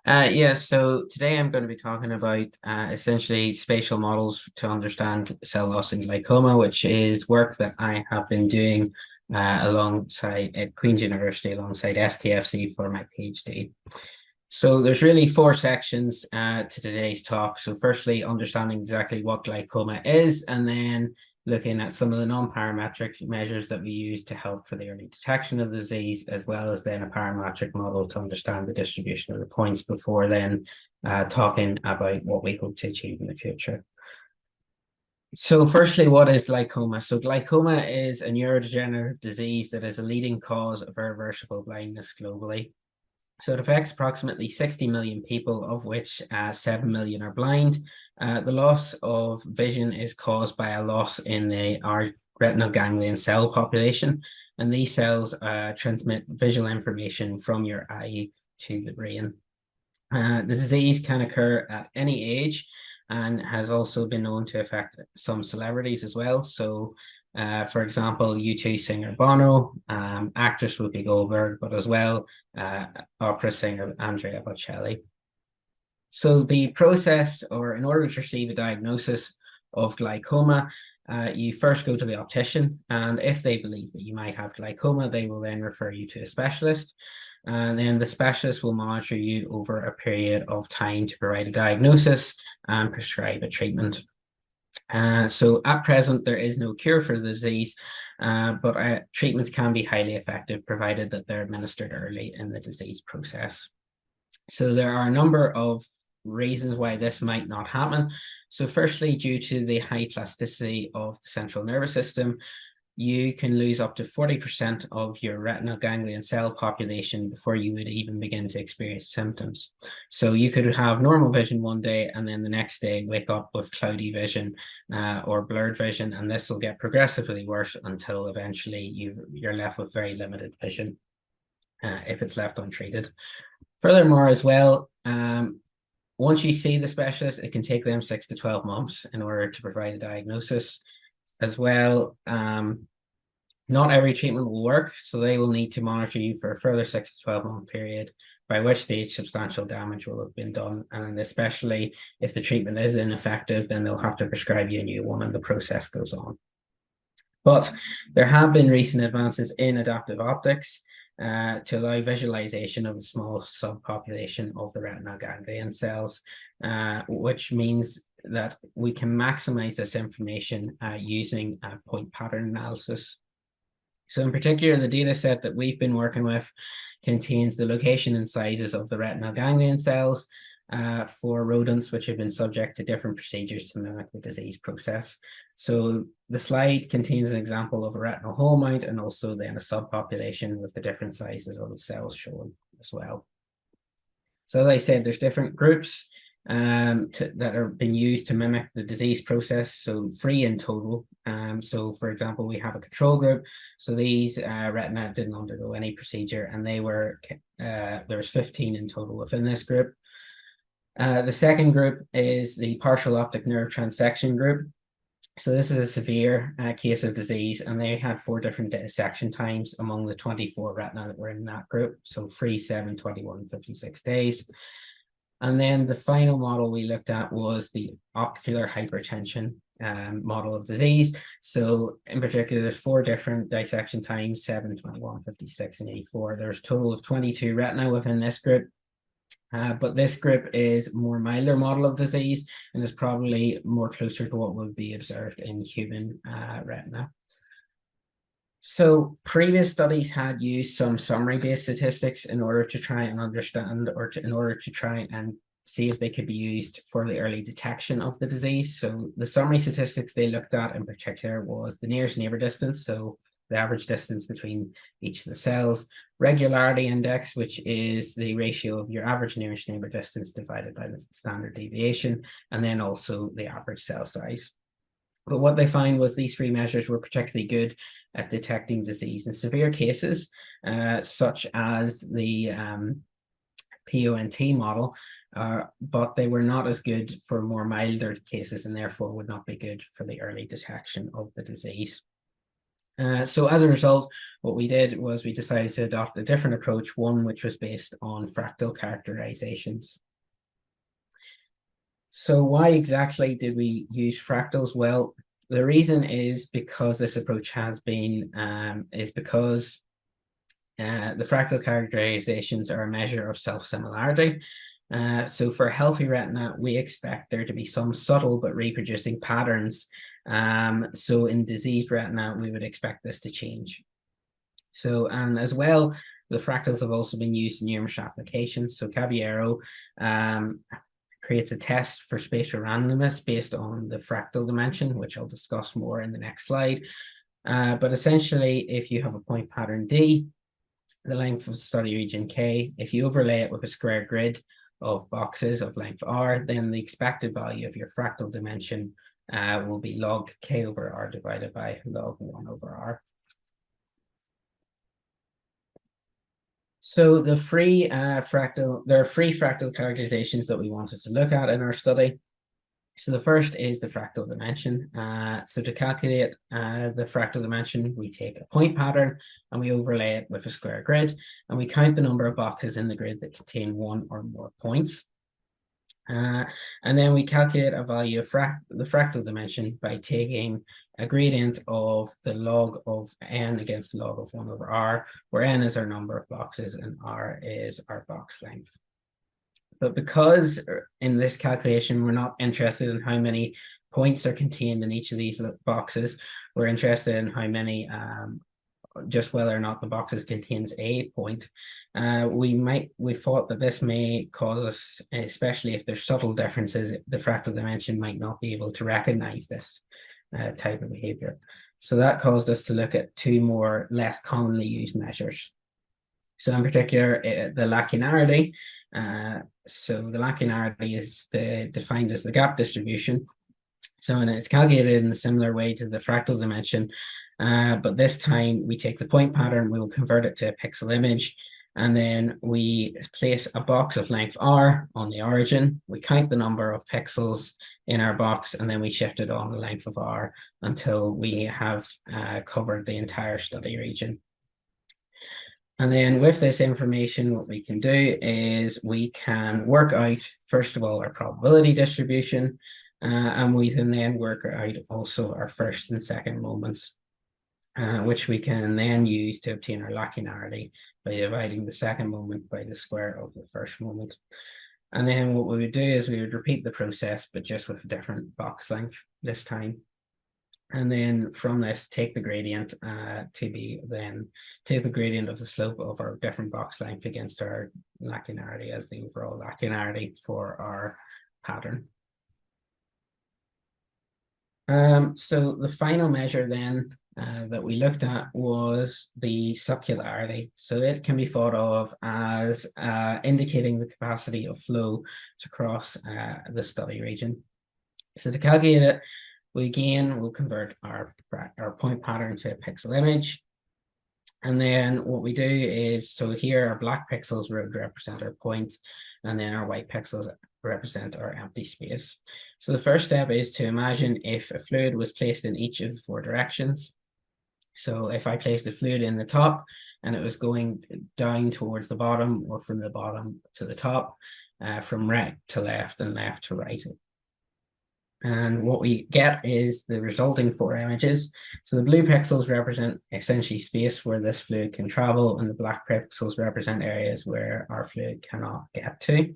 Yeah, so today I'm going to be talking about essentially spatial models to understand cell loss in glaucoma, which is work that I have been doing alongside at Queen's University alongside STFC for my PhD. So there's really four sections to today's talk. So firstly, understanding exactly what glaucoma is, and then looking at some of the non-parametric measures that we use to help for the early detection of the disease, as well as then a parametric model to understand the distribution of the points before then talking about what we hope to achieve in the future. So firstly, what is glaucoma? So glaucoma is a neurodegenerative disease that is a leading cause of irreversible blindness globally. So it affects approximately 60 million people, of which 7 million are blind. The loss of vision is caused by a loss in our retinal ganglion cell population, and these cells transmit visual information from your eye to the brain. The disease can occur at any age and has also been known to affect some celebrities as well. So for example, U2 singer Bono, actress Whoopi Goldberg, but as well opera singer Andrea Bocelli. So the process, or in order to receive a diagnosis of glaucoma, you first go to the optician, and if they believe that you might have glaucoma, they will then refer you to a specialist. And then the specialist will monitor you over a period of time to provide a diagnosis and prescribe a treatment. So at present, there is no cure for the disease, but treatments can be highly effective provided that they're administered early in the disease process. So there are a number of reasons why this might not happen. So firstly, due to the high plasticity of the central nervous system, you can lose up to 40% of your retinal ganglion cell population before you would even begin to experience symptoms. So you could have normal vision one day and then the next day wake up with cloudy vision or blurred vision, and this will get progressively worse until eventually you're left with very limited vision if it's left untreated. Furthermore, as well, once you see the specialist, it can take them 6 to 12 months in order to provide a diagnosis. As well, not every treatment will work, so they will need to monitor you for a further 6 to 12-month period, by which stage substantial damage will have been done. And especially if the treatment is ineffective, then they'll have to prescribe you a new one and the process goes on. But there have been recent advances in adaptive optics to allow visualization of a small subpopulation of the retinal ganglion cells, which means that we can maximize this information using point pattern analysis. So in particular, the data set that we've been working with contains the location and sizes of the retinal ganglion cells for rodents which have been subject to different procedures to mimic the disease process. So the slide contains an example of a retinal hole mount and also then a subpopulation with the different sizes of the cells shown as well. So as I said, there's different groups that are being used to mimic the disease process, so 3 in total. So for example, we have a control group. So these retina didn't undergo any procedure, and there was 15 in total within this group. The second group is the partial optic nerve transection group. So this is a severe case of disease, and they had 4 different dissection times among the 24 retina that were in that group. So 3, 7, 21, 56 days. And then the final model we looked at was the ocular hypertension model of disease. So in particular, there's 4 different dissection times, 7, 21, 56, and 84. There's a total of 22 retina within this group. But this group is more milder model of disease and is probably more closer to what would be observed in human retina. So previous studies had used some summary-based statistics in order to try and understand, or in order to try and see if they could be used for the early detection of the disease. So the summary statistics they looked at in particular was the nearest neighbor distance, so the average distance between each of the cells, regularity index, which is the ratio of your average nearest neighbor distance divided by the standard deviation, and then also the average cell size. But what they found was these 3 measures were particularly good at detecting disease in severe cases, such as the PONT model, but they were not as good for more milder cases and therefore would not be good for the early detection of the disease. So as a result, what we did was we decided to adopt a different approach, one which was based on fractal characterizations. So why exactly did we use fractals? Well, the reason is because this approach has been, is because the fractal characterizations are a measure of self-similarity. So for a healthy retina, we expect there to be some subtle but reproducing patterns. So in diseased retina, we would expect this to change. So, and as well, the fractals have also been used in numerous applications. So Caballero creates a test for spatial randomness based on the fractal dimension, which I'll discuss more in the next slide. But essentially, if you have a point pattern D, the length of study region K, if you overlay it with a square grid of boxes of length R, then the expected value of your fractal dimension will be log K over R divided by log 1 over R. So there are free fractal characterizations that we wanted to look at in our study. So the first is the fractal dimension. So to calculate the fractal dimension, we take a point pattern and we overlay it with a square grid, and we count the number of boxes in the grid that contain one or more points. And then we calculate a value of the fractal dimension by taking a gradient of the log of n against the log of 1 over r, where n is our number of boxes and r is our box length. But because in this calculation, we're not interested in how many points are contained in each of these boxes, we're interested in how many, just whether or not the boxes contains a point. We thought that this may cause us, especially if there's subtle differences, the fractal dimension might not be able to recognize this type of behavior. So that caused us to look at two more less commonly used measures. So in particular, the lacunarity. So the lacunarity is defined as the gap distribution. So and it's calculated in a similar way to the fractal dimension, but this time we take the point pattern, we will convert it to a pixel image, and then we place a box of length R on the origin. We count the number of pixels in our box, and then we shift it on the length of R until we have covered the entire study region. And then with this information, what we can do is we can work out, first of all, our probability distribution, and we can then work out also our first and second moments, which we can then use to obtain our lacunarity by dividing the second moment by the square of the first moment. And then what we would do is we would repeat the process, but just with a different box length this time. And then from this, take the gradient take the gradient of the slope of our different box length against our lacunarity as the overall lacunarity for our pattern. So the final measure then that we looked at was the succularity. So it can be thought of as indicating the capacity of flow to cross the study region. So to calculate it, we'll convert our point pattern to a pixel image. And then what we do is, so here our black pixels would represent our point, and then our white pixels represent our empty space. So the first step is to imagine if a fluid was placed in each of the four directions. So if I placed a fluid in the top and it was going down towards the bottom, or from the bottom to the top, from right to left and left to right. And what we get is the resulting four images. So the blue pixels represent essentially space where this fluid can travel, and the black pixels represent areas where our fluid cannot get to.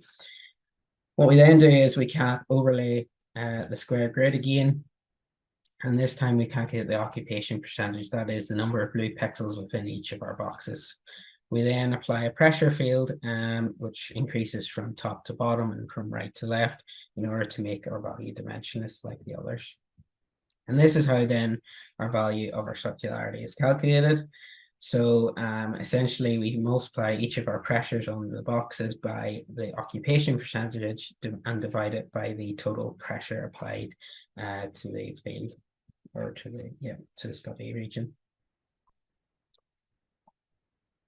What we then do is we can overlay the square grid again, and this time we calculate the occupation percentage, that is the number of blue pixels within each of our boxes. We then apply a pressure field, which increases from top to bottom and from right to left in order to make our value dimensionless like the others. And this is how then our value of our succularity is calculated. So essentially we multiply each of our pressures on the boxes by the occupation percentage and divide it by the total pressure applied to the field, or to the study region.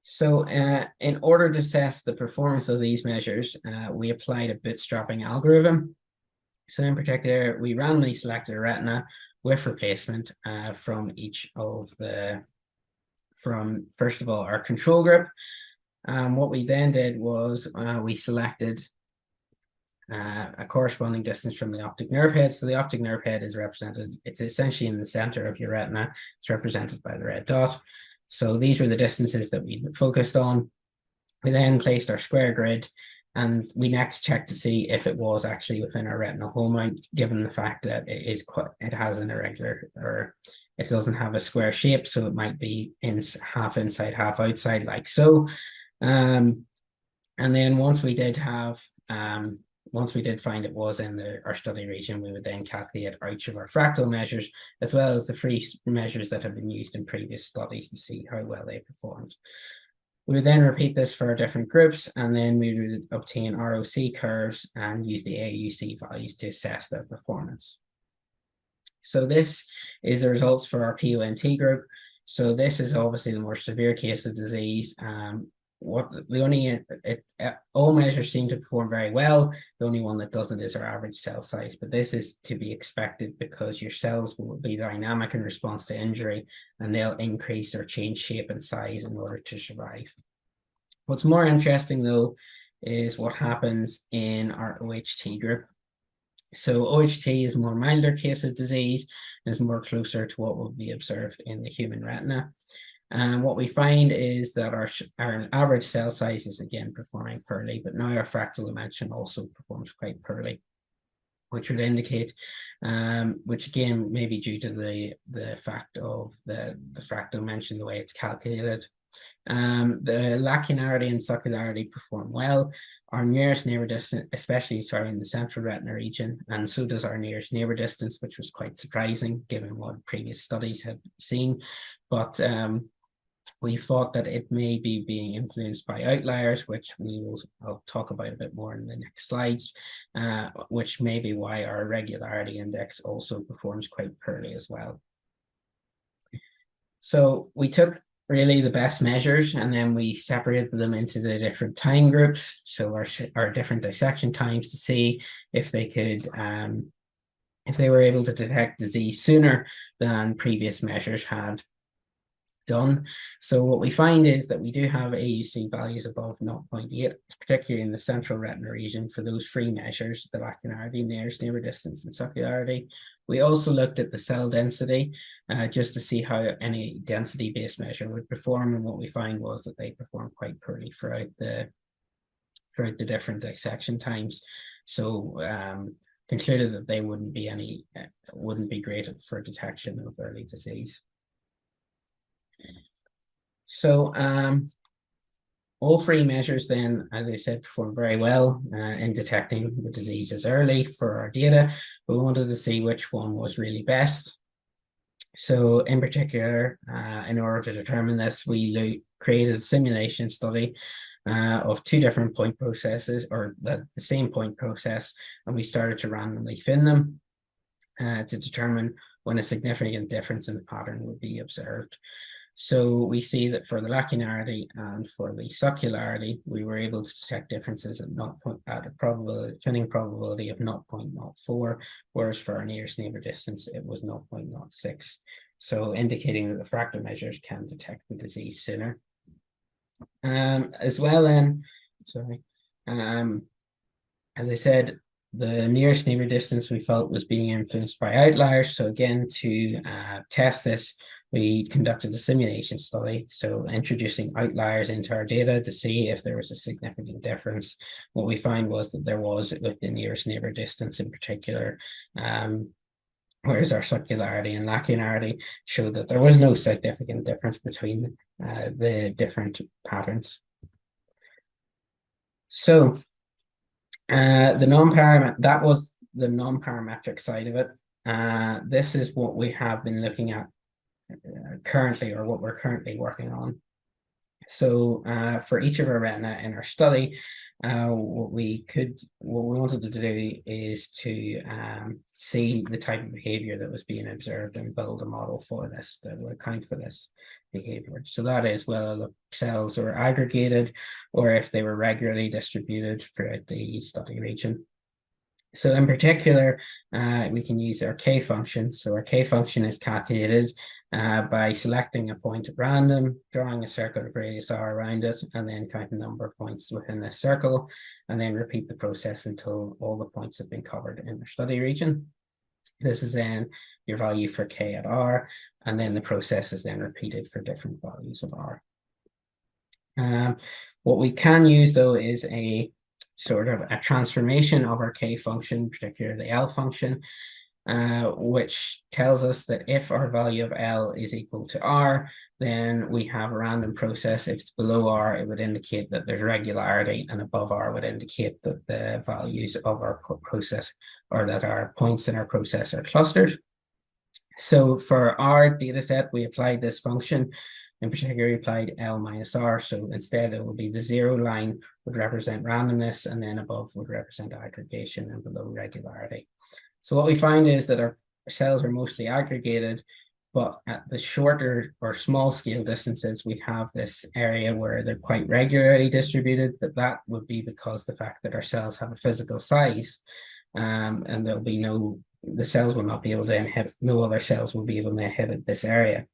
So in order to assess the performance of these measures, we applied a bootstrapping algorithm. So in particular, we randomly selected a retina with replacement from each of from first of all our control group. What we then did was we selected a corresponding distance from the optic nerve head. So the optic nerve head is represented, it's essentially in the center of your retina. It's represented by the red dot. So these were the distances that we focused on. We then placed our square grid, and we next checked to see if it was actually within our retinal home mount, given the fact that it has an irregular, or it doesn't have a square shape, so it might be half inside, half outside, like so. And then once we did find it was in our study region, we would then calculate each of our fractal measures, as well as the free measures that have been used in previous studies to see how well they performed. We would then repeat this for our different groups, and then we would obtain ROC curves and use the AUC values to assess their performance. So this is the results for our PONT group. So this is obviously the more severe case of disease. All measures seem to perform very well. The only one that doesn't is our average cell size, but this is to be expected because your cells will be dynamic in response to injury, and they'll increase or change shape and size in order to survive. What's more interesting though is what happens in our OHT group. So OHT is a more milder case of disease and is more closer to what will be observed in the human retina. And what we find is that our average cell size is again performing poorly, but now our fractal dimension also performs quite poorly, which would indicate, which again may be due to the fact of the fractal dimension, the way it's calculated. The lacunarity and succularity perform well. Our nearest neighbor distance, especially in the central retina region, and so does our nearest neighbor distance, which was quite surprising given what previous studies had seen. But we thought that it may be being influenced by outliers, which I'll talk about a bit more in the next slides, which may be why our irregularity index also performs quite poorly as well. So we took really the best measures, and then we separated them into the different time groups. So our different dissection times, to see if they could, if they were able to detect disease sooner than previous measures had done. So what we find is that we do have AUC values above 0.8, particularly in the central retina region for those free measures, the lacunarity, nearest neighbor distance, and succularity. We also looked at the cell density just to see how any density-based measure would perform, and what we find was that they performed quite poorly throughout the different dissection times. So concluded that they wouldn't be great for detection of early disease. So all three measures then, as I said, perform very well in detecting the diseases early for our data, but we wanted to see which one was really best. So in particular, in order to determine this, we created a simulation study of two different point processes, or the same point process, and we started to randomly thin them to determine when a significant difference in the pattern would be observed. So we see that for the lacunarity and for the succularity, we were able to detect differences at a thinning probability of 0.04, whereas for our nearest neighbor distance, it was 0.06. So indicating that the fractal measures can detect the disease sooner. As well, as I said, the nearest neighbor distance we felt was being influenced by outliers. So again, to test this, we conducted a simulation study, so introducing outliers into our data to see if there was a significant difference. What we found was that there was with the nearest neighbor distance in particular, whereas our succularity and lacunarity showed that there was no significant difference between the different patterns. So that was the non-parametric side of it. This is what we have been looking at currently, or what we're currently working on. So for each of our retina in our study, what we wanted to do is to see the type of behavior that was being observed and build a model for this that will account for this behavior. So that is whether the cells were aggregated or if they were regularly distributed throughout the study region. So in particular, we can use our K function. So our K function is calculated by selecting a point at random, drawing a circle of radius r around it, and then counting the number of points within this circle, and then repeat the process until all the points have been covered in the study region. This is then your value for K at R, and then the process is then repeated for different values of R. What we can use though is a sort of a transformation of our K function, particularly the L function, which tells us that if our value of L is equal to R, then we have a random process. If it's below R, it would indicate that there's regularity, and above R would indicate that the values of our process, or that our points in our process, are clustered. So for our data set, we applied this function. In particular, we applied L minus R. So instead, it will be the 0 line would represent randomness, and then above would represent aggregation, and below regularity. So what we find is that our cells are mostly aggregated, but at the shorter or small scale distances, we have this area where they're quite regularly distributed, but that would be because the fact that our cells have a physical size, and there'll be the cells will not be able to inhibit, no other cells will be able to inhibit this area.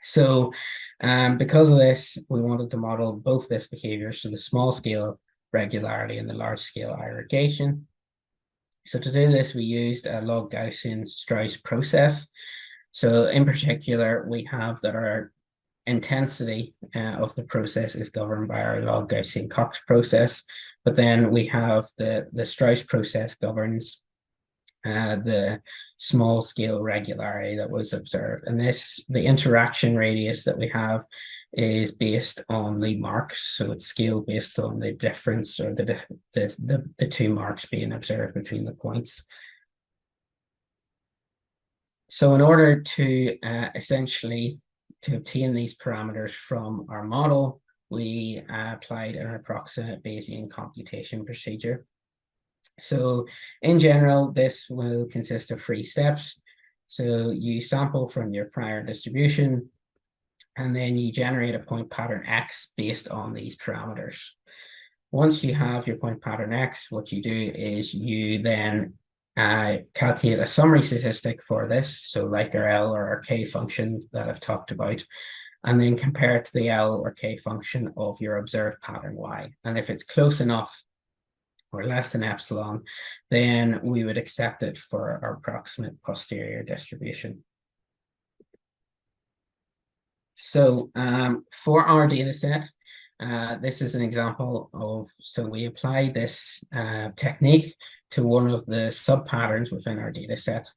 So because of this, we wanted to model both this behavior, so the small scale regularity and the large scale aggregation. So to do this, we used a log Gaussian Strauss process. So in particular, we have that our intensity of the process is governed by our log Gaussian Cox process, but then we have the Strauss process governs the small scale regularity that was observed. And the interaction radius that we have is based on the marks. So it's scaled based on the difference, or the two marks being observed between the points. So in order to essentially to obtain these parameters from our model, we applied an approximate Bayesian computation procedure. So in general, this will consist of 3 steps. So you sample from your prior distribution, and then you generate a point pattern X based on these parameters. Once you have your point pattern X, what you do is you then calculate a summary statistic for this, so like our L or our K function that I've talked about, and then compare it to the L or K function of your observed pattern Y. And if it's close enough, or less than epsilon, then we would accept it for our approximate posterior distribution. So for our data set, this is an example of, so we apply this technique to one of the sub-patterns within our data set.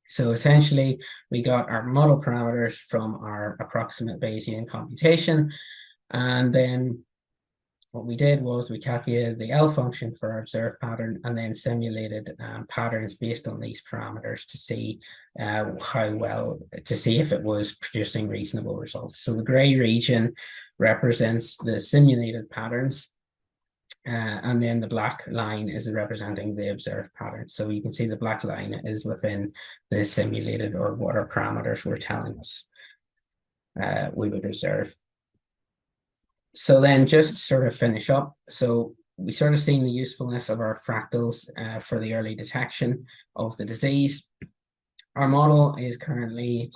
So essentially, we got our model parameters from our approximate Bayesian computation, and then what we did was we calculated the L function for our observed pattern, and then simulated patterns based on these parameters to see if it was producing reasonable results. So the gray region represents the simulated patterns, and then the black line is representing the observed pattern. So you can see the black line is within the simulated, or what our parameters were telling us we would observe. So then just to sort of finish up, so we sort of seen the usefulness of our fractals for the early detection of the disease. Our model is currently,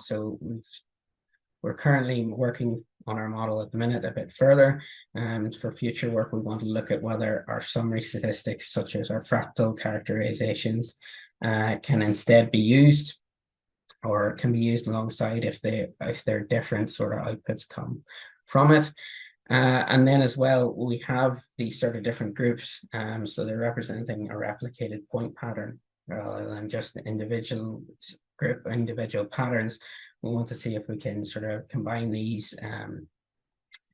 we're currently working on our model at the minute a bit further, and for future work we want to look at whether our summary statistics, such as our fractal characterizations, can instead be used, or can be used alongside if they're different sort of outputs come from it. And then as well, we have these sort of different groups, so they're representing a replicated point pattern rather than just individual patterns. We want to see if we can sort of combine these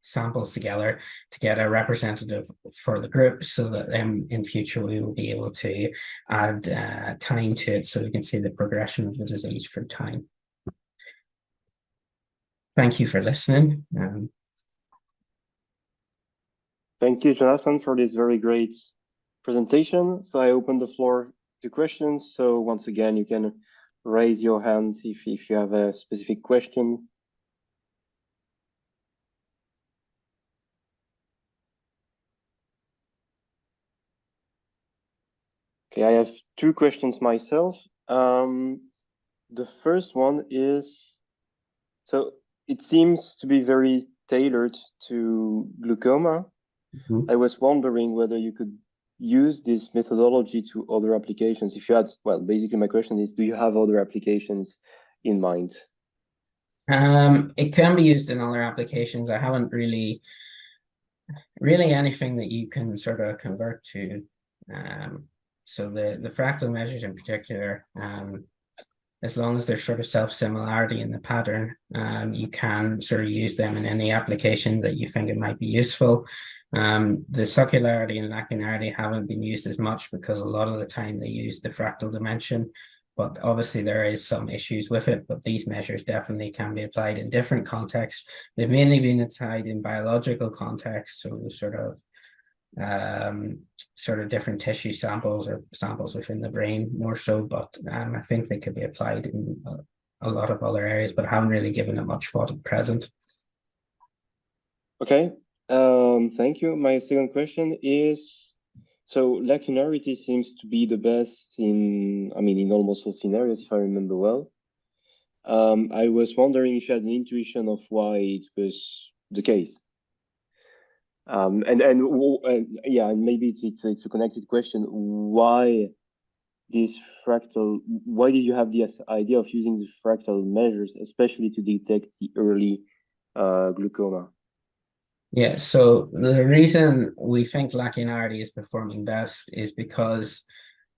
samples together to get a representative for the group, so that then in future we will be able to add time to it, so we can see the progression of the disease through time. Thank you for listening. Thank you, Jonathan, for this very great presentation. So I open the floor to questions. So once again, you can raise your hand if you have a specific question. Okay, I have two questions myself. The first one is, so it seems to be very tailored to glaucoma. I was wondering whether you could use this methodology to other applications. If you had, well, basically my question is, do you have other applications in mind? It can be used in other applications. I haven't really anything that you can sort of convert to. So the fractal measures in particular, as long as there's sort of self-similarity in the pattern, you can sort of use them in any application that you think it might be useful. The succularity and lacunarity haven't been used as much because a lot of the time they use the fractal dimension, but obviously there is some issues with it, but these measures definitely can be applied in different contexts. They've mainly been applied in biological contexts, so sort of different tissue samples or samples within the brain more so, but I think they could be applied in a lot of other areas, but I haven't really given it much thought at present. Okay, thank you. My second question is, so lacunarity seems to be the best in, I mean, in almost all scenarios, if I remember well. I was wondering if you had an intuition of why it was the case. Yeah, and maybe it's a connected question. Why this fractal? Why did you have this idea of using the fractal measures, especially to detect the early glaucoma? Yeah, so the reason we think lacunarity is performing best is because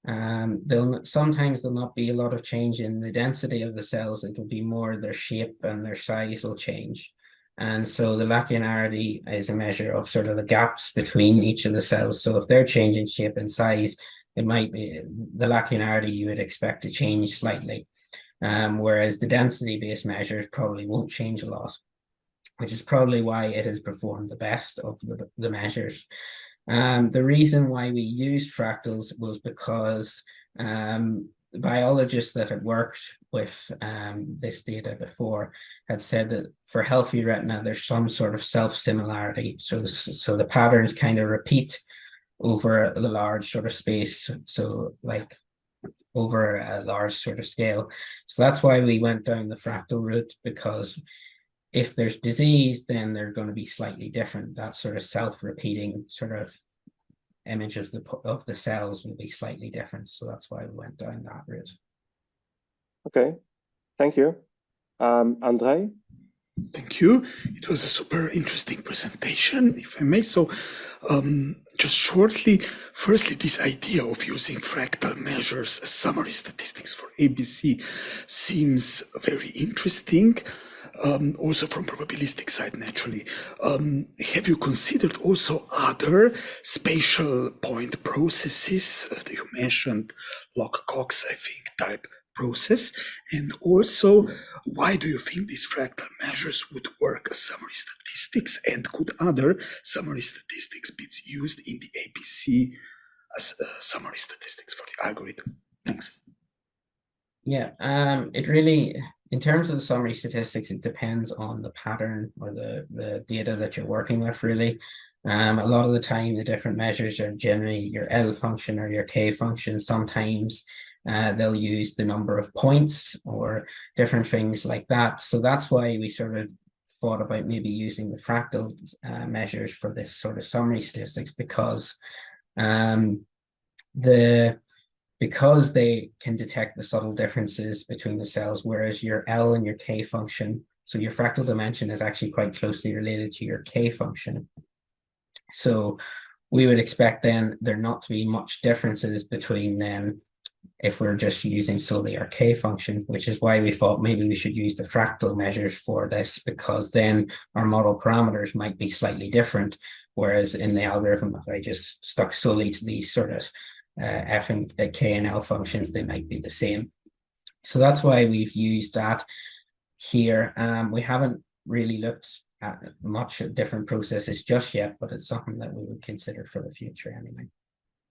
sometimes there'll not be a lot of change in the density of the cells. It'll be more their shape and their size will change. And so the lacunarity is a measure of sort of the gaps between each of the cells. So if they're changing shape and size, it might be the lacunarity you would expect to change slightly. Whereas the density-based measures probably won't change a lot, which is probably why it has performed the best of the measures. The reason why we used fractals was because biologists that had worked with this data before had said that for healthy retina, there's some sort of self-similarity. So the patterns kind of repeat over the large sort of space. So like over a large sort of scale. So that's why we went down the fractal route, because if there's disease, then they're going to be slightly different. That sort of self-repeating sort of image of the cells will be slightly different. So that's why we went down that route. Okay, thank you. Andre? Thank you. It was a super interesting presentation, if I may. So, just shortly, firstly, this idea of using fractal measures as summary statistics for ABC seems very interesting. Also from probabilistic side, naturally. Have you considered also other spatial point processes that you mentioned, Log-Cox, I think, type process? And also, why do you think these fractal measures would work as summary statistics, and could other summary statistics be used in the ABC as summary statistics for the algorithm? Thanks. Yeah, it really, in terms of the summary statistics, it depends on the pattern or the data that you're working with, really. A lot of the time, the different measures are generally your L function or your K function. Sometimes they'll use the number of points or different things like that. So that's why we sort of thought about maybe using the fractal measures for this sort of summary statistics, because because they can detect the subtle differences between the cells, whereas your L and your K function, so your fractal dimension is actually quite closely related to your K function. So we would expect then there not to be much differences between them if we're just using solely our K function, which is why we thought maybe we should use the fractal measures for this, because then our model parameters might be slightly different. Whereas in the algorithm, if I just stuck solely to these sort of F and K and L functions, they might be the same. So that's why we've used that here. We haven't really looked at much different processes just yet, but it's something that we would consider for the future anyway.